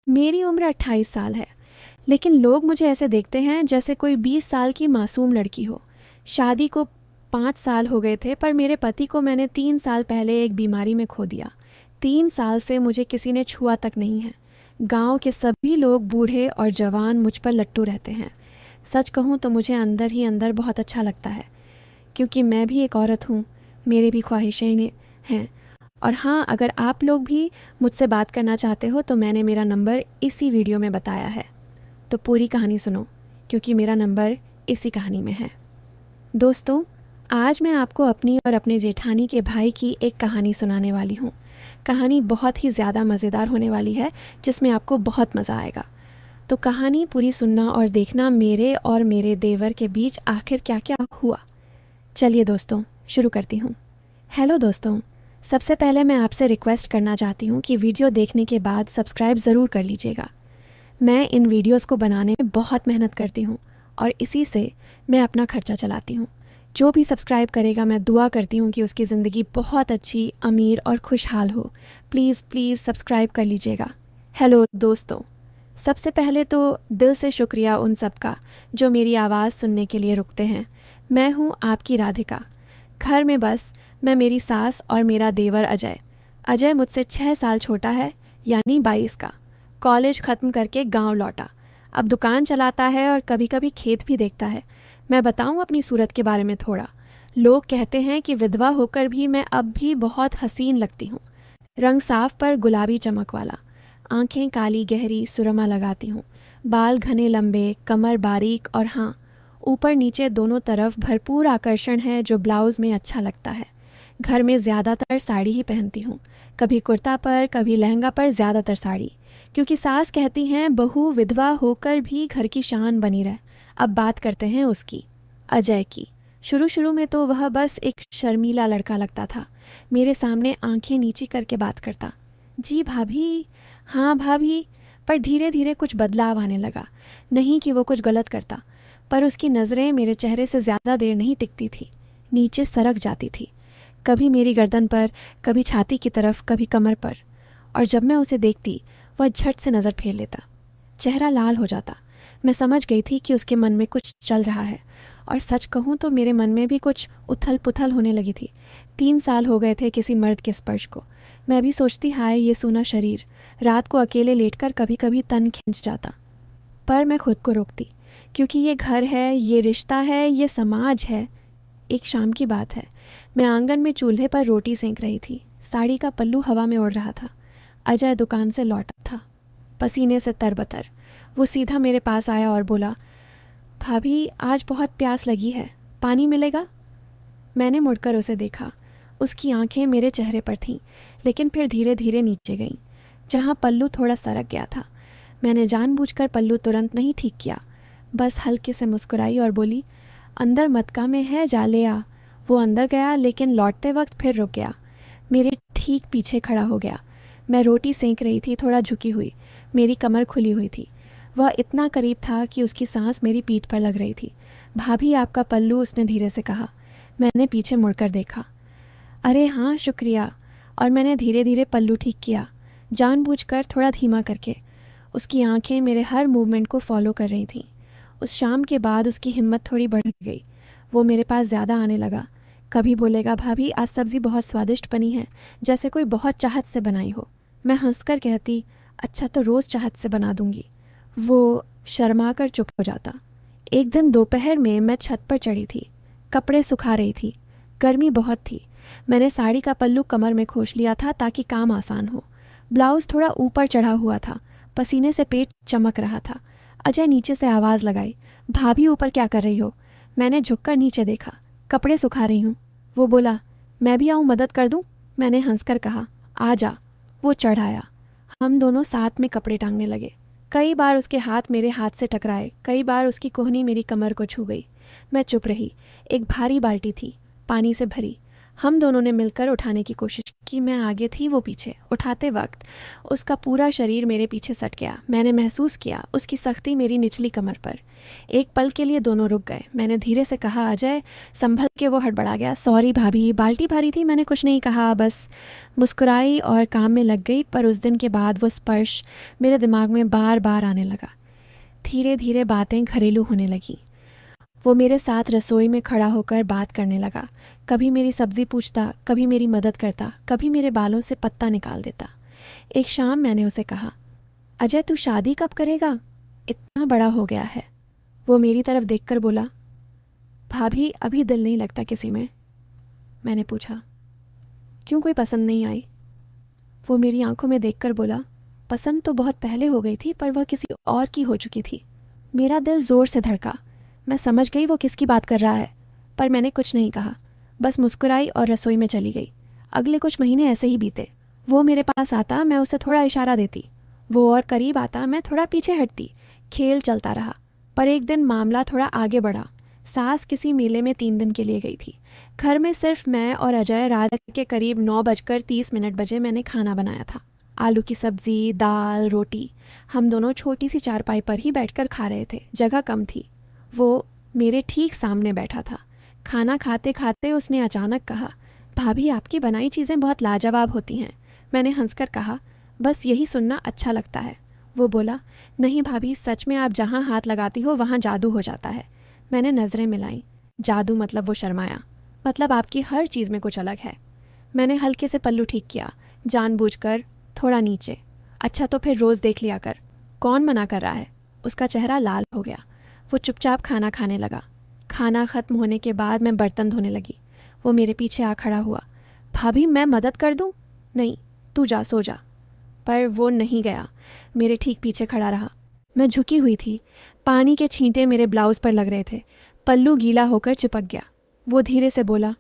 मेरी उम्र 28 साल है, लेकिन लोग मुझे ऐसे देखते हैं जैसे कोई 20 साल की मासूम लड़की हो। शादी को 5 साल हो गए थे, पर मेरे पति को मैंने 3 साल पहले एक बीमारी में खो दिया। 3 साल से मुझे किसी ने छुआ तक नहीं है। गांव के सभी लोग, बूढ़े और जवान, मुझ पर लट्टू रहते हैं। सच कहूँ तो मुझे अंदर ही अंदर बहुत अच्छा लगता है, क्योंकि मैं भी एक औरत हूँ, मेरी भी ख्वाहिशें हैं। और हाँ, अगर आप लोग भी मुझसे बात करना चाहते हो तो मैंने मेरा नंबर इसी वीडियो में बताया है। तो पूरी कहानी सुनो, क्योंकि मेरा नंबर इसी कहानी में है। दोस्तों, आज मैं आपको अपनी और अपने जेठानी के भाई की एक कहानी सुनाने वाली हूँ। कहानी बहुत ही ज़्यादा मज़ेदार होने वाली है, जिसमें आपको बहुत मज़ा आएगा। तो कहानी पूरी सुनना और देखना मेरे और मेरे देवर के बीच आखिर क्या क्या हुआ। चलिए दोस्तों, शुरू करती हूँ। हेलो दोस्तों, सबसे पहले मैं आपसे रिक्वेस्ट करना चाहती हूँ कि वीडियो देखने के बाद सब्सक्राइब ज़रूर कर लीजिएगा। मैं इन वीडियोस को बनाने में बहुत मेहनत करती हूँ और इसी से मैं अपना खर्चा चलाती हूँ। जो भी सब्सक्राइब करेगा, मैं दुआ करती हूँ कि उसकी ज़िंदगी बहुत अच्छी, अमीर और खुशहाल हो। प्लीज़ प्लीज़ सब्सक्राइब कर लीजिएगा। हेलो दोस्तों, सबसे पहले तो दिल से शुक्रिया उन सब का जो मेरी आवाज़ सुनने के लिए रुकते हैं। मैं हूँ आपकी राधिका। घर में बस मैं, मेरी सास और मेरा देवर अजय। अजय मुझसे 6 साल छोटा है, यानी 22 का। कॉलेज ख़त्म करके गांव लौटा। अब दुकान चलाता है और कभी कभी खेत भी देखता है। मैं बताऊं अपनी सूरत के बारे में थोड़ा। लोग कहते हैं कि विधवा होकर भी मैं अब भी बहुत हसीन लगती हूँ। रंग साफ पर गुलाबी चमक वाला, आंखें काली गहरी सुरमा लगाती हूँ, बाल घने लंबे, कमर बारीक और हाँ, ऊपर नीचे दोनों तरफ भरपूर आकर्षण है जो ब्लाउज़ में अच्छा लगता है। घर में ज़्यादातर साड़ी ही पहनती हूँ, कभी कुर्ता पर, कभी लहंगा पर, ज़्यादातर साड़ी, क्योंकि सास कहती हैं बहू विधवा होकर भी घर की शान बनी रहे। अब बात करते हैं उसकी, अजय की। शुरू शुरू में तो वह बस एक शर्मीला लड़का लगता था। मेरे सामने आंखें नीची करके बात करता, जी भाभी, हाँ भाभी। पर धीरे धीरे कुछ बदलाव आने लगा। नहीं कि वो कुछ गलत करता, पर उसकी नज़रें मेरे चेहरे से ज़्यादा देर नहीं टिकती थी, नीचे सरक जाती थी। कभी मेरी गर्दन पर, कभी छाती की तरफ, कभी कमर पर। और जब मैं उसे देखती, वह झट से नज़र फेर लेता, चेहरा लाल हो जाता। मैं समझ गई थी कि उसके मन में कुछ चल रहा है, और सच कहूँ तो मेरे मन में भी कुछ उथल पुथल होने लगी थी। 3 साल हो गए थे किसी मर्द के स्पर्श को। मैं भी सोचती, हाय ये सूना शरीर, रात को अकेले लेटकर कभी कभी तन खिंच जाता। पर मैं खुद को रोकती, क्योंकि ये घर है, ये रिश्ता है, ये समाज है। एक शाम की बात है, मैं आंगन में चूल्हे पर रोटी सेंक रही थी। साड़ी का पल्लू हवा में उड़ रहा था। अजय दुकान से लौटा था, पसीने से तरबतर। वो सीधा मेरे पास आया और बोला, भाभी आज बहुत प्यास लगी है, पानी मिलेगा? मैंने मुड़कर उसे देखा। उसकी आंखें मेरे चेहरे पर थीं, लेकिन फिर धीरे धीरे नीचे गईं, जहाँ पल्लू थोड़ा सरक गया था। मैंने जानबूझकर पल्लू तुरंत नहीं ठीक किया, बस हल्के से मुस्कुराई और बोली, अंदर मटका में है, जा ले आ। वो अंदर गया, लेकिन लौटते वक्त फिर रुक गया। मेरे ठीक पीछे खड़ा हो गया। मैं रोटी सेंक रही थी, थोड़ा झुकी हुई, मेरी कमर खुली हुई थी। वह इतना करीब था कि उसकी सांस मेरी पीठ पर लग रही थी। भाभी आपका पल्लू, उसने धीरे से कहा। मैंने पीछे मुड़कर देखा। अरे हाँ, शुक्रिया। और मैंने धीरे धीरे पल्लू ठीक किया, जानबूझकर थोड़ा धीमा करके। उसकी आंखें मेरे हर मूवमेंट को फॉलो कर रही थीं। उस शाम के बाद उसकी हिम्मत थोड़ी बढ़ गई। वो मेरे पास ज़्यादा आने लगा। कभी बोलेगा, भाभी आज सब्ज़ी बहुत स्वादिष्ट बनी है, जैसे कोई बहुत चाहत से बनाई हो। मैं हंसकर कहती, अच्छा तो रोज़ चाहत से बना दूंगी। वो शर्मा कर चुप हो जाता। एक दिन दोपहर में मैं छत पर चढ़ी थी, कपड़े सुखा रही थी। गर्मी बहुत थी। मैंने साड़ी का पल्लू कमर में खोस लिया था ताकि काम आसान हो। ब्लाउज़ थोड़ा ऊपर चढ़ा हुआ था, पसीने से पेट चमक रहा था। अजय नीचे से आवाज़ लगाई, भाभी ऊपर क्या कर रही हो? मैंने झुककर नीचे देखा, कपड़े सुखा रही हूँ। वो बोला, मैं भी आऊँ, मदद कर दूँ? मैंने हंसकर कहा, आ जा। वो चढ़ आया। हम दोनों साथ में कपड़े टांगने लगे। कई बार उसके हाथ मेरे हाथ से टकराए, कई बार उसकी कोहनी मेरी कमर को छू गई। मैं चुप रही। एक भारी बाल्टी थी, पानी से भरी। हम दोनों ने मिलकर उठाने की कोशिश की। मैं आगे थी, वो पीछे। उठाते वक्त उसका पूरा शरीर मेरे पीछे सट गया। मैंने महसूस किया उसकी सख्ती मेरी निचली कमर पर। एक पल के लिए दोनों रुक गए। मैंने धीरे से कहा, अजय। संभल के वो हड़बड़ा गया। सॉरी भाभी, बाल्टी भारी थी, मैंने कुछ नहीं कहा, बस। मुस्कुराई और काम में लग गई। पर उस दिन के बाद वो स्पर्श मेरे दिमाग में बार बार आने लगा। धीरे धीरे बातें घरेलू होने लगी। वो मेरे साथ रसोई में खड़ा होकर बात करने लगा। कभी मेरी सब्जी पूछता, कभी मेरी मदद करता, कभी मेरे बालों से पत्ता निकाल देता। एक शाम मैंने उसे कहा, अजय तू शादी कब करेगा? इतना बड़ा हो गया है। वो मेरी तरफ देखकर बोला, भाभी अभी दिल नहीं लगता किसी में। मैंने पूछा, क्यों, कोई पसंद नहीं आई? वो मेरी आंखों में देखकर बोला, पसंद तो बहुत पहले हो गई थी, पर वह किसी और की हो चुकी थी। मेरा दिल ज़ोर से धड़का। मैं समझ गई वो किसकी बात कर रहा है, पर मैंने कुछ नहीं कहा, बस मुस्कुराई और रसोई में चली गई। अगले कुछ महीने ऐसे ही बीते। वो मेरे पास आता, मैं उसे थोड़ा इशारा देती। वो और करीब आता, मैं थोड़ा पीछे हटती। खेल चलता रहा। पर एक दिन मामला थोड़ा आगे बढ़ा। सास किसी मेले में 3 दिन के लिए गई थी। घर में सिर्फ मैं और अजय। रात के करीब 9:30 बजे मैंने खाना बनाया था। आलू की सब्जी, दाल, रोटी। हम दोनों छोटी सी चारपाई पर ही बैठकर खा रहे थे। जगह कम थी। वो मेरे ठीक सामने बैठा था। खाना खाते खाते उसने अचानक कहा, भाभी आपकी बनाई चीज़ें बहुत लाजवाब होती हैं। मैंने हंसकर कहा, बस यही सुनना अच्छा लगता है। वो बोला, नहीं भाभी, सच में आप जहाँ हाथ लगाती हो वहाँ जादू हो जाता है। मैंने नज़रें मिलाईं। जादू मतलब? वो शर्माया। मतलब आपकी हर चीज़ में कुछ अलग है। मैंने हल्के से पल्लू ठीक किया, जानबूझकर थोड़ा नीचे। अच्छा तो फिर रोज़ देख लिया कर। कौन मना कर रहा है? उसका चेहरा लाल हो गया। वो चुपचाप खाना खाने लगा। खाना ख़त्म होने के बाद मैं बर्तन धोने लगी। वो मेरे पीछे आ खड़ा हुआ। भाभी मैं मदद कर दूँ? नहीं, तू जा, सो जा। पर वो नहीं गया, मेरे ठीक पीछे खड़ा रहा। मैं झुकी हुई थी। पानी के छींटे मेरे ब्लाउज़ पर लग रहे थे। पल्लू गीला होकर चिपक गया। वो धीरे से बोला,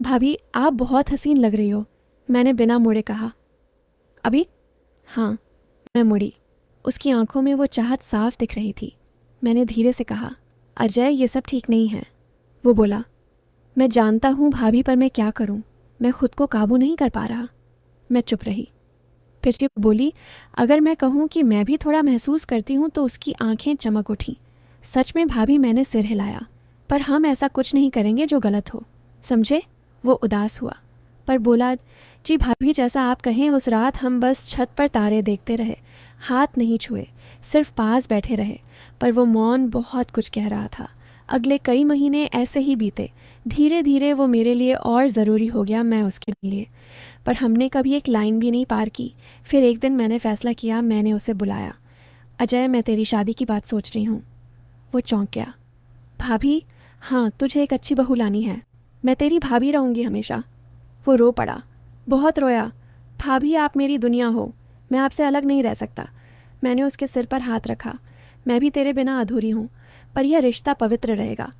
भाभी आप बहुत हसीन लग रही हो। मैंने बिना मुड़े कहा, अभी? हाँ। मैं मुड़ी। उसकी आंखों में वो चाहत साफ दिख रही थी। मैंने धीरे से कहा, अजय ये सब ठीक नहीं है। वो बोला, मैं जानता हूँ भाभी, पर मैं क्या करूँ? मैं खुद को काबू नहीं कर पा रहा। मैं चुप रही। फिर चुप बोली, अगर मैं कहूँ कि मैं भी थोड़ा महसूस करती हूँ, तो उसकी आंखें चमक उठीं। सच में भाभी, मैंने सिर हिलाया। पर हम ऐसा कुछ नहीं करेंगे जो गलत हो, समझे? वो उदास हुआ, पर बोला, जी भाभी जैसा आप कहें। उस रात हम बस छत पर तारे देखते रहे, हाथ नहीं छुए, सिर्फ पास बैठे रहे। पर वो मौन बहुत कुछ कह रहा था। अगले कई महीने ऐसे ही बीते। धीरे धीरे वो मेरे लिए और ज़रूरी हो गया, मैं उसके लिए। पर हमने कभी एक लाइन भी नहीं पार की। फिर एक दिन मैंने फ़ैसला किया। मैंने उसे बुलाया, अजय मैं तेरी शादी की बात सोच रही हूँ। वो चौंक गया। भाभी? हाँ, तुझे एक अच्छी बहू लानी है। मैं तेरी भाभी रहूँगी हमेशा। वो रो पड़ा, बहुत रोया। भाभी आप मेरी दुनिया हो, मैं आपसे अलग नहीं रह सकता। मैंने उसके सिर पर हाथ रखा। मैं भी तेरे बिना अधूरी हूँ, पर यह रिश्ता पवित्र रहेगा।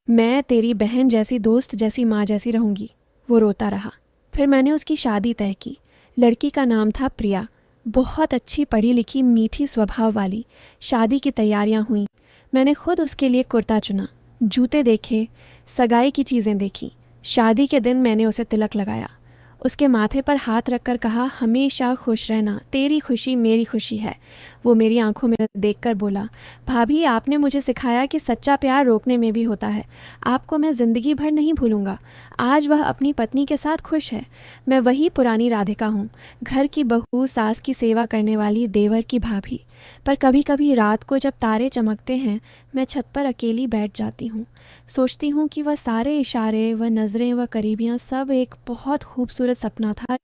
मैं तेरी बहन जैसी, दोस्त जैसी, माँ जैसी रहूँगी। वो रोता रहा। फिर मैंने उसकी शादी तय की। लड़की का नाम था प्रिया। बहुत अच्छी, पढ़ी लिखी, मीठी स्वभाव वाली। शादी की तैयारियां हुई। मैंने खुद उसके लिए कुर्ता चुना, जूते देखे, सगाई की चीज़ें देखी। शादी के दिन मैंने उसे तिलक लगाया। उसके माथे पर हाथ रखकर कहा, हमेशा खुश रहना, तेरी खुशी मेरी खुशी है। वो मेरी आंखों में देखकर बोला, भाभी आपने मुझे सिखाया कि सच्चा प्यार रोकने में भी होता है। आपको मैं ज़िंदगी भर नहीं भूलूंगा। आज वह अपनी पत्नी के साथ खुश है। मैं वही पुरानी राधिका हूँ, घर की बहू, सास की सेवा करने वाली, देवर की भाभी। पर कभी कभी रात को जब तारे चमकते हैं, मैं छत पर अकेली बैठ जाती हूँ। सोचती हूँ कि वह सारे इशारे, वह नज़रें, वह करीबियाँ, सब एक बहुत खूबसूरत सपना था